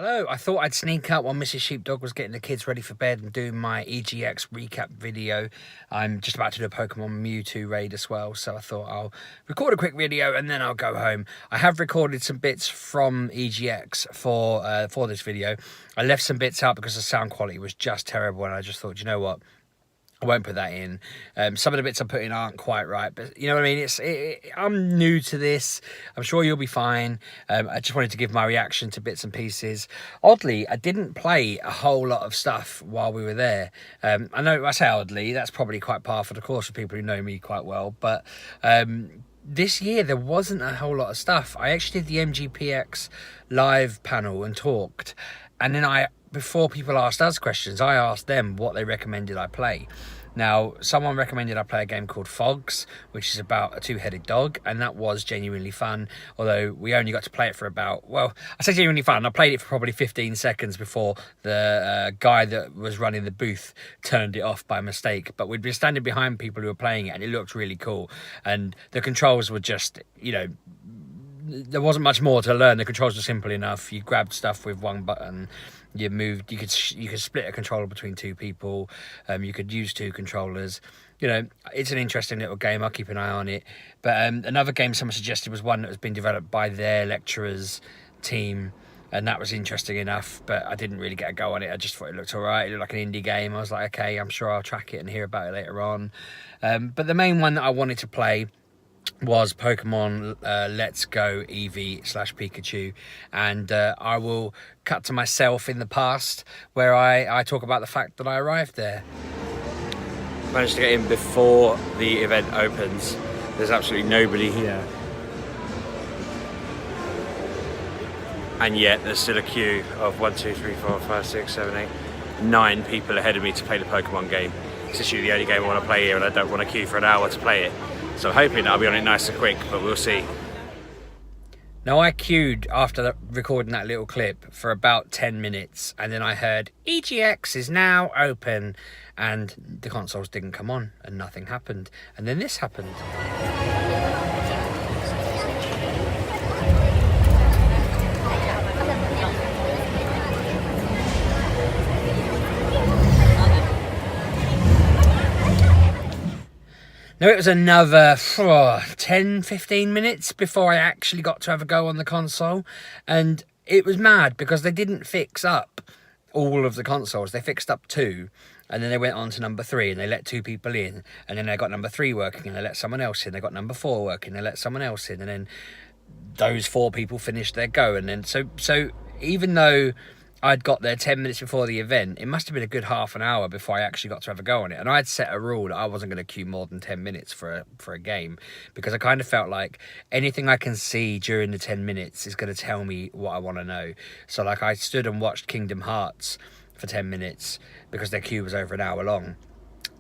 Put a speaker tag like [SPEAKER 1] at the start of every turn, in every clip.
[SPEAKER 1] Hello, I thought I'd sneak up while Mrs. Sheepdog was getting the kids ready for bed and doing my EGX recap video. I'm just about to do a Pokemon Mewtwo raid as well, so I thought I'll record a quick video and then I'll go home. I have recorded some bits from EGX for this video. I left some bits out because the sound quality was just terrible, and I just thought, you know what? I won't put that in. Some of the bits I'm putting aren't quite right, but you know what I mean? I'm new to this. I'm sure you'll be fine. I just wanted to give my reaction to bits and pieces. Oddly, I didn't play a whole lot of stuff while we were there. I know I say oddly, that's probably quite par for the course for people who know me quite well, but this year there wasn't a whole lot of stuff. I actually did the MGPX live panel and talked, and then before people asked us questions, I asked them what they recommended I play. Now, someone recommended I play a game called Fogs, which is about a two-headed dog, and that was genuinely fun, although we only got to play it for about, well, I say genuinely fun, I played it for probably 15 seconds before the guy that was running the booth turned it off by mistake. But we'd been standing behind people who were playing it, and it looked really cool, and the controls were just, you know, there wasn't much more to learn. The controls were simple enough. You grabbed stuff with one button, you moved, you could split a controller between two people, you could use two controllers. You know, it's an interesting little game. I'll keep an eye on it. But another game someone suggested was one that has been developed by their lecturers team, and that was interesting enough, but I didn't really get a go on it. I just thought it looked all right. It looked like an indie game. I was like, okay, I'm sure I'll track it and hear about it later on. But the main one that I wanted to play was Pokemon Let's Go Eevee/Pikachu, and I will cut to myself in the past where I talk about the fact that I arrived there.
[SPEAKER 2] Managed to get in before the event opens. There's absolutely nobody here, and yet there's still a queue of 1, 2, 3, 4, 5, 6, 7, 8, 9 people ahead of me to play the Pokemon game. It's literally the only game I want to play here, and I don't want to queue for an hour to play it. So I'm hoping I'll be on it nice and quick, but we'll see.
[SPEAKER 1] Now, I queued after recording that little clip for about 10 minutes, and then I heard EGX is now open, and the consoles didn't come on, and nothing happened. And then this happened. Now, it was another 10-15 minutes before I actually got to have a go on the console, and it was mad because they didn't fix up all of the consoles. They fixed up 2, and then they went on to number 3, and they let 2 people in, and then they got number 3 working, and they let someone else in. They got number 4 working, they let someone else in, and then those 4 people finished their go. And then so even though I'd got there 10 minutes before the event, it must have been a good half an hour before I actually got to have a go on it. And I'd set a rule that I wasn't going to queue more than 10 minutes for a game, because I kind of felt like anything I can see during the 10 minutes is going to tell me what I want to know. So like I stood and watched Kingdom Hearts for 10 minutes because their queue was over an hour long.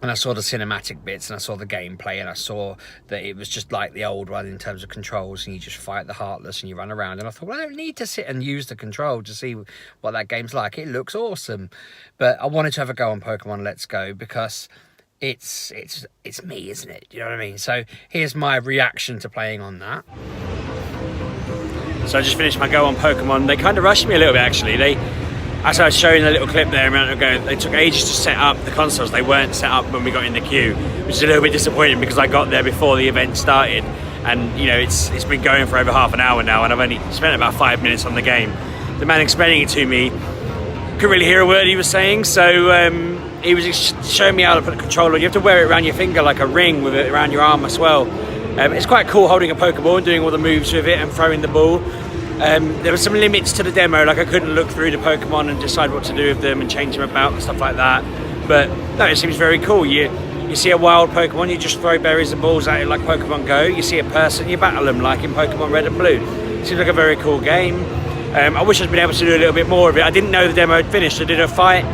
[SPEAKER 1] And I saw the cinematic bits, and I saw the gameplay, and I saw that it was just like the old one in terms of controls, and you just fight the Heartless and you run around. And I thought, well, I don't need to sit and use the control to see what that game's like. It looks awesome. But I wanted to have a go on Pokemon Let's Go because it's me, isn't it? You know what I mean? So here's my reaction to playing on that.
[SPEAKER 2] So I just finished my go on Pokemon. They kind of rushed me a little bit, actually. As I was showing the little clip there a minute ago, they took ages to set up the consoles. They weren't set up when we got in the queue, which is a little bit disappointing because I got there before the event started, and you know it's been going for over half an hour now, and I've only spent about 5 minutes on the game. The man explaining it to me couldn't really hear a word he was saying, so he was showing me how to put the controller. You have to wear it around your finger like a ring with it around your arm as well. It's quite cool holding a Pokeball and doing all the moves with it and throwing the ball. There were some limits to the demo, like I couldn't look through the Pokemon and decide what to do with them and change them about and stuff like that. But no, it seems very cool. You see a wild Pokemon, you just throw berries and balls at it like Pokemon Go. You see a person, you battle them like in Pokemon Red and Blue. It seems like a very cool game. I wish I'd been able to do a little bit more of it. I didn't know the demo had finished. I did a fight,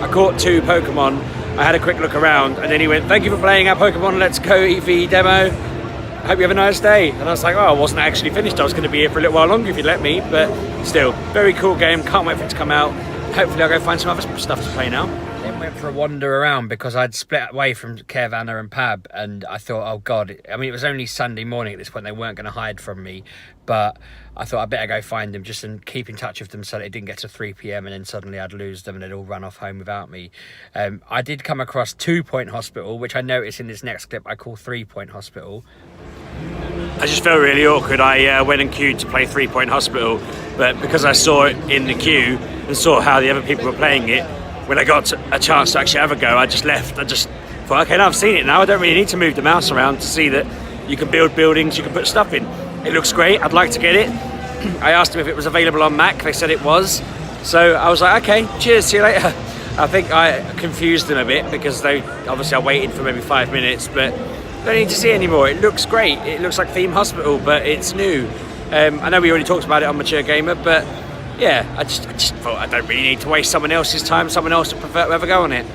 [SPEAKER 2] I caught 2 Pokemon, I had a quick look around, and then he went, "Thank you for playing our Pokemon Let's Go Eevee demo. Hope you have a nice day." And I was like, oh, I wasn't actually finished. I was going to be here for a little while longer if you'd let me. But still, very cool game. Can't wait for it to come out. Hopefully I'll go find some other stuff to play now.
[SPEAKER 1] went for a wander around because I'd split away from Kev, Anna and Pab, and I thought, oh God, I mean, it was only Sunday morning at this point, they weren't going to hide from me, but I thought I'd better go find them just and keep in touch with them so that it didn't get to 3 p.m. and then suddenly I'd lose them and they'd all run off home without me. I did come across 2 Point Hospital, which I noticed in this next clip I call 3 Point Hospital.
[SPEAKER 2] I just felt really awkward. I went and queued to play 3 Point Hospital, but because I saw it in the queue and saw how the other people were playing it, when I got a chance to actually have a go, I just left. I just thought, okay, now I've seen it now. I don't really need to move the mouse around to see that you can build buildings, you can put stuff in. It looks great. I'd like to get it. I asked them if it was available on Mac. They said it was. So I was like, okay, cheers, see you later. I think I confused them a bit because they obviously I waited for maybe 5 minutes, but I don't need to see it anymore. It looks great. It looks like Theme Hospital, but it's new. I know we already talked about it on Mature Gamer, but yeah, I just thought I don't really need to waste someone else's time. Someone else would prefer to have a go on it.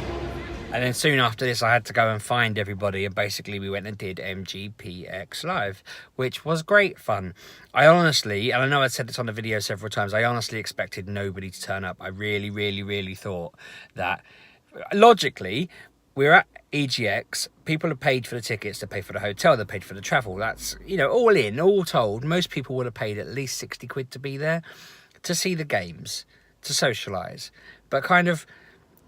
[SPEAKER 1] And then soon after this, I had to go and find everybody, and basically we went and did MGPX Live, which was great fun. I honestly, and I know I said this on the video several times, I honestly expected nobody to turn up. I really, really, really thought that, logically, we're at EGX, people have paid for the tickets, they paid for the hotel, they paid for the travel. That's, you know, all in, all told, most people would have paid at least 60 quid to be there, to see the games, to socialise. But kind of,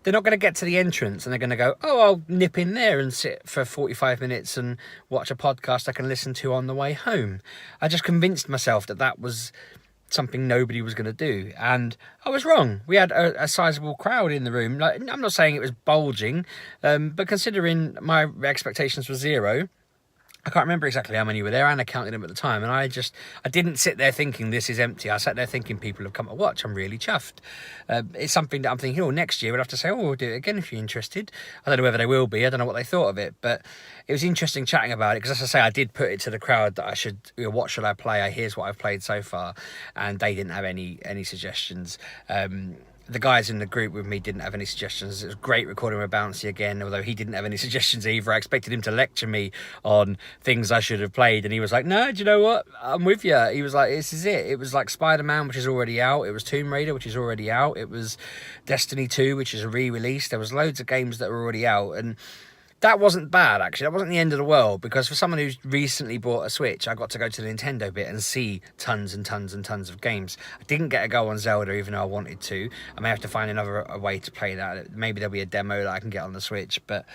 [SPEAKER 1] they're not going to get to the entrance and they're going to go, oh, I'll nip in there and sit for 45 minutes and watch a podcast I can listen to on the way home. I just convinced myself that that was something nobody was going to do, and I was wrong. We had a sizable crowd in the room. Like, I'm not saying it was bulging, but considering my expectations were 0, I can't remember exactly how many were there, and I counted them at the time, and I didn't sit there thinking this is empty. I sat there thinking people have come to watch. I'm really chuffed. It's something that I'm thinking, oh, next year we'll have to say, oh, we'll do it again if you're interested. I don't know whether they will be. I don't know what they thought of it, but it was interesting chatting about it, because as I say, I did put it to the crowd that I should, you know, what should I play? Here's what I've played so far, and they didn't have any suggestions. The guys in the group with me didn't have any suggestions. It was great recording with Bouncy again, although he didn't have any suggestions either. I expected him to lecture me on things I should have played, and he was like, no, do you know what? I'm with you. He was like, this is it. It was like Spider-Man, which is already out. It was Tomb Raider, which is already out. It was Destiny 2, which is a re-release. There was loads of games that were already out, and that wasn't bad, actually. That wasn't the end of the world, because for someone who's recently bought a Switch, I got to go to the Nintendo bit and see tons and tons and tons of games. I didn't get a go on Zelda, even though I wanted to. I may have to find another way to play that. Maybe there'll be a demo that I can get on the Switch, but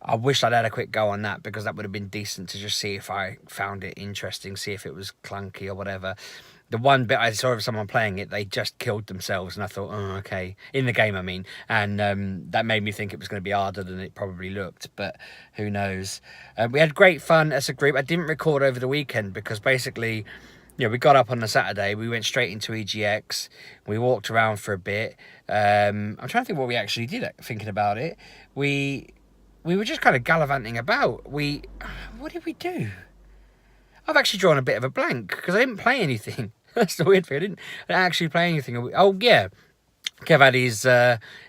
[SPEAKER 1] I wish I'd had a quick go on that, because that would have been decent to just see if I found it interesting, see if it was clunky or whatever. The one bit I saw of someone playing it, they just killed themselves, and I thought, oh, okay, in the game, I mean, and that made me think it was going to be harder than it probably looked, but who knows. We had great fun as a group. I didn't record over the weekend because basically, you know, we got up on the Saturday, we went straight into EGX, we walked around for a bit. I'm trying to think what we actually did, thinking about it. We were just kind of gallivanting about. What did we do? I've actually drawn a bit of a blank because I didn't play anything. That's the weird thing. I didn't actually play anything. Oh, yeah. Kev had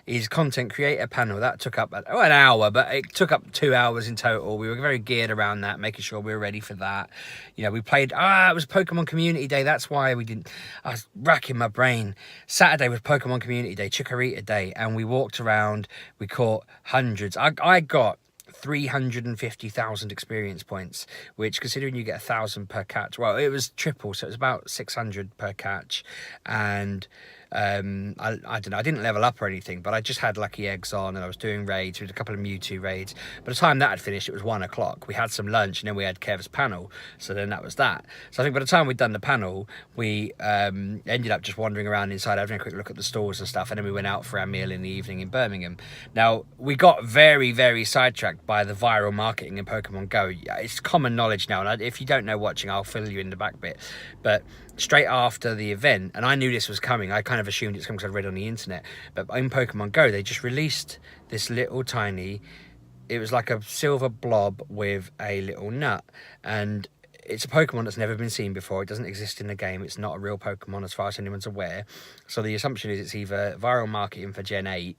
[SPEAKER 1] his content creator panel. That took up an hour, but it took up 2 hours in total. We were very geared around that, making sure we were ready for that. You know, we played, it was Pokemon Community Day. That's why we didn't, I was racking my brain. Saturday was Pokemon Community Day, Chikorita Day, and we walked around, we caught hundreds. I got 350,000 experience points, which, considering you get 1,000 per catch, well, it was triple, so it was about 600 per catch. And I don't know, I didn't level up or anything, but I just had lucky eggs on, and I was doing raids. We did a couple of Mewtwo raids. By the time that had finished, it was 1 o'clock. We had some lunch, and then we had Kev's panel, so then that was that. So I think by the time we'd done the panel, we ended up just wandering around inside, having a quick look at the stores and stuff, and then we went out for our meal in the evening in Birmingham. Now, we got very, very sidetracked by the viral marketing in Pokemon Go. It's common knowledge now, and if you don't know watching, I'll fill you in the back bit, but straight after the event, and I knew this was coming, I kind of assumed it's coming because I read on the internet, but in Pokemon Go, they just released this little tiny, it was like a silver blob with a little nut, and it's a Pokemon that's never been seen before. It doesn't exist in the game. It's not a real Pokemon as far as anyone's aware. So the assumption is it's either viral marketing for Gen 8,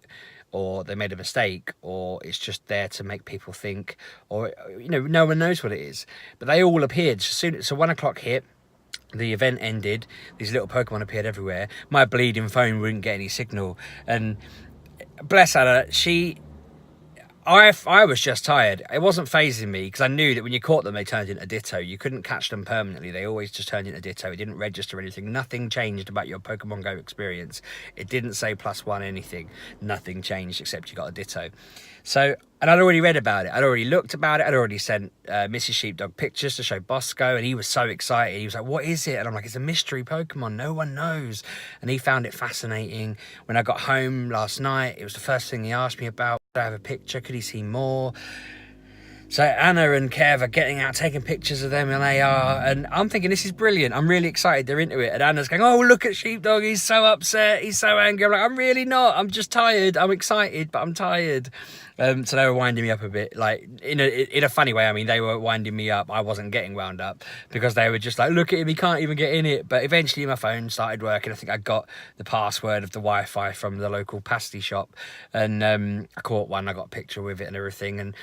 [SPEAKER 1] or they made a mistake, or it's just there to make people think, or, you know, no one knows what it is. But they all appeared. So 1 o'clock hit, the event ended, these little Pokemon appeared everywhere. My bleeding phone wouldn't get any signal, and bless Anna, she I was just tired. It wasn't phasing me because I knew that when you caught them, they turned into Ditto. You couldn't catch them permanently. They always just turned into Ditto. It didn't register anything. Nothing changed about your Pokemon Go experience. It didn't say +1 anything. Nothing changed except you got a Ditto. So, and I'd already read about it. I'd already looked about it. I'd already sent Mrs. Sheepdog pictures to show Bosco, and he was so excited. He was like, "What is it?" And I'm like, "It's a mystery Pokemon. No one knows." And he found it fascinating. When I got home last night, it was the first thing he asked me about. Did I have a picture? Could he see more? So Anna and Kev are getting out, taking pictures of them, and they are. And I'm thinking, this is brilliant. I'm really excited. They're into it. And Anna's going, "Oh, look at Sheepdog. He's so upset. He's so angry." I'm like, "I'm really not. I'm just tired. I'm excited, but I'm tired." So they were winding me up a bit, like in a funny way. I mean, they were winding me up. I wasn't getting wound up because they were just like, "Look at him. He can't even get in it." But eventually my phone started working. I think I got the password of the Wi-Fi from the local pasty shop. And I caught one. I got a picture with it and everything. And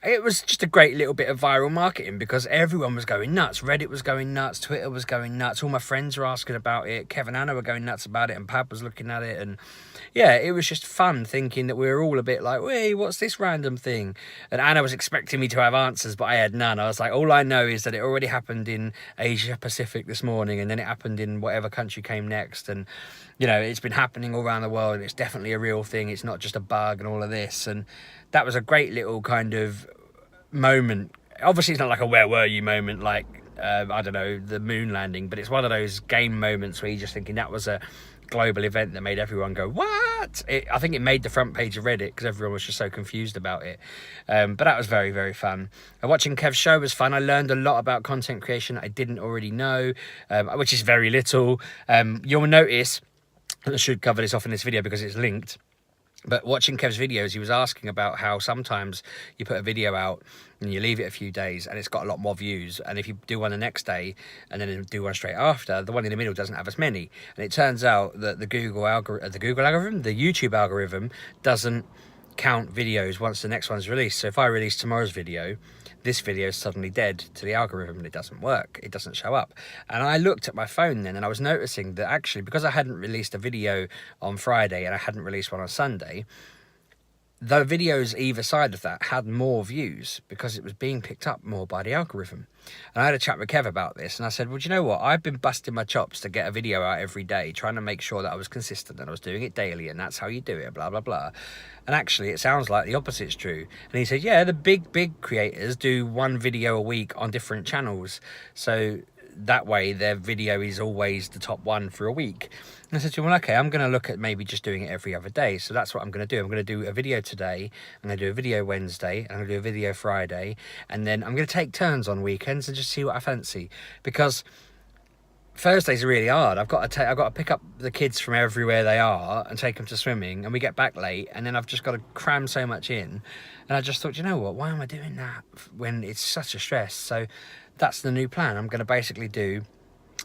[SPEAKER 1] it was just a great little bit of viral marketing because everyone was going nuts. Reddit was going nuts. Twitter was going nuts. All my friends were asking about it. Kev and Anna were going nuts about it, and Pab was looking at it. And yeah, it was just fun thinking that we were all a bit like, "Wait, what's this random thing?" And Anna was expecting me to have answers, but I had none. I was like, all I know is that it already happened in Asia Pacific this morning, and then it happened in whatever country came next. And you know, it's been happening all around the world, and it's definitely a real thing. It's not just a bug and all of this. And that was a great little kind of moment. Obviously, it's not like a "where were you" moment, like I don't know, the moon landing, but it's one of those game moments where you're just thinking that was a global event that made everyone go, "What?" I think it made the front page of Reddit because everyone was just so confused about it. But that was very, very fun. Watching Kev's show was fun. I learned a lot about content creation I didn't already know, which is very little. You'll notice, I should cover this off in this video because it's linked, but watching Kev's videos, he was asking about how sometimes you put a video out and you leave it a few days and it's got a lot more views. And if you do one the next day and then do one straight after, the one in the middle doesn't have as many. And it turns out that the YouTube algorithm doesn't count videos once the next one's released. So if I release tomorrow's video, this video is suddenly dead to the algorithm and it doesn't work. It doesn't show up. And I looked at my phone then and I was noticing that actually, because I hadn't released a video on Friday and I hadn't released one on Sunday, the videos either side of that had more views because it was being picked up more by the algorithm. And I had a chat with Kev about this and I said, "Well, do you know what? I've been busting my chops to get a video out every day, trying to make sure that I was consistent and I was doing it daily, and that's how you do it, blah, blah, blah. And actually, it sounds like the opposite's true." And he said, "Yeah, the big creators do one video a week on different channels. So that way their video is always the top one for a week." And I said to him, "Well, okay, I'm going to look at maybe just doing it every other day. So that's what I'm going to do. I'm going to do a video today. I'm going to do a video Wednesday. And I'm going to do a video Friday. And then I'm going to take turns on weekends and just see what I fancy." Because Thursdays are really hard. I've got to pick up the kids from everywhere they are and take them to swimming, and we get back late, and then I've just got to cram so much in. And I just thought, you know what? Why am I doing that when it's such a stress? So that's the new plan. I'm going to basically do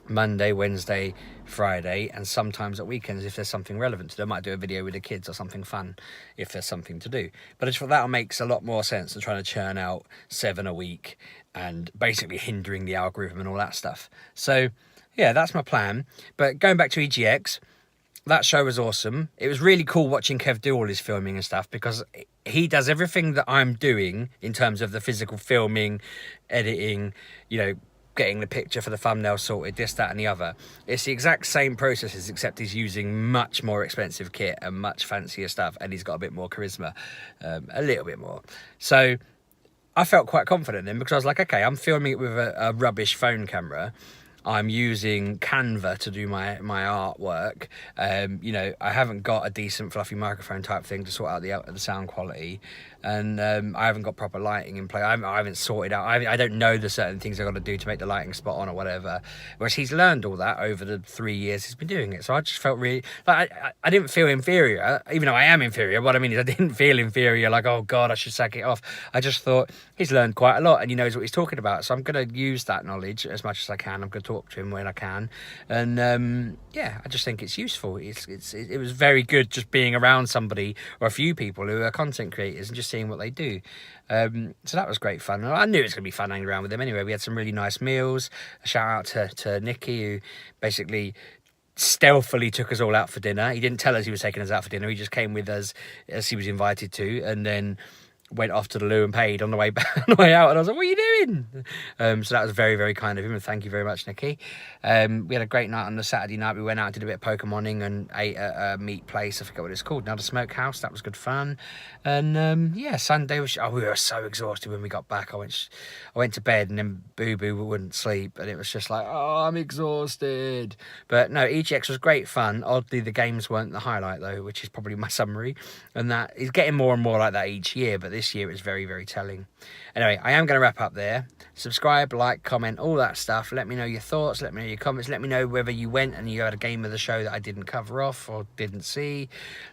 [SPEAKER 1] Monday, Wednesday, Friday, and sometimes at weekends if there's something relevant to do. I might do a video with the kids or something fun if there's something to do. But I just thought that makes a lot more sense than trying to churn out 7 a week and basically hindering the algorithm and all that stuff. So yeah, that's my plan. But going back to EGX, that show was awesome. It was really cool watching Kev do all his filming and stuff because he does everything that I'm doing in terms of the physical filming, editing, you know, getting the picture for the thumbnail sorted, this, that, and the other. It's the exact same processes, except he's using much more expensive kit and much fancier stuff, and he's got a bit more charisma, a little bit more. So I felt quite confident then because I was like, okay, I'm filming it with a rubbish phone camera. I'm using Canva to do my artwork. You know, I haven't got a decent fluffy microphone type thing to sort out the sound quality. And I haven't got proper lighting in place. I haven't sorted out. I don't know the certain things I've got to do to make the lighting spot on or whatever. Whereas he's learned all that over the 3 years he's been doing it. So I just felt really like I didn't feel inferior, even though I am inferior. What I mean is I didn't feel inferior, like, oh God, I should sack it off. I just thought he's learned quite a lot and he knows what he's talking about. So I'm going to use that knowledge as much as I can. I'm going to talk to him when I can. And yeah, I just think it's useful. It was very good just being around somebody or a few people who are content creators and just seeing what they do. So that was great fun. I knew it was going to be fun hanging around with them anyway. We had some really nice meals. A shout out to Nikki, who basically stealthily took us all out for dinner. He didn't tell us he was taking us out for dinner. He just came with us as he was invited to, and then went off to the loo and paid on the way back, on the way out, and I was like, what are you doing? So that was very, very kind of him, and thank you very much, Nicky. We had a great night on the Saturday night. We went out and did a bit of Pokemoning and ate at a meat place. I forget what it's called now, the Smokehouse. That was good fun. And yeah, Sunday was, we were so exhausted when we got back. I went to bed, and then Boo Boo wouldn't sleep, and it was just like, oh, I'm exhausted. But no, EGX was great fun. Oddly, the games weren't the highlight though, which is probably my summary, and that is getting more and more like that each year, but this year it's very, very telling. Anyway, I am going to wrap up there. Subscribe, like, comment, all that stuff. Let me know your thoughts, let me know your comments, let me know whether you went and you had a game of the show that I didn't cover off or didn't see.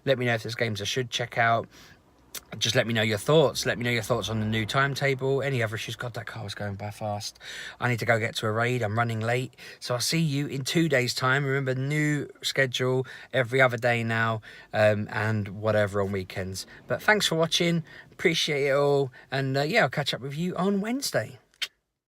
[SPEAKER 1] Let me know if there's games I should check out. Just let me know your thoughts. Let me know your thoughts on the new timetable. Any other issues? God, that car was going by fast. I need to go get to a raid. I'm running late. So I'll see you in 2 days' time. Remember, new schedule every other day now, and whatever on weekends. But thanks for watching. Appreciate it all. And yeah, I'll catch up with you on Wednesday.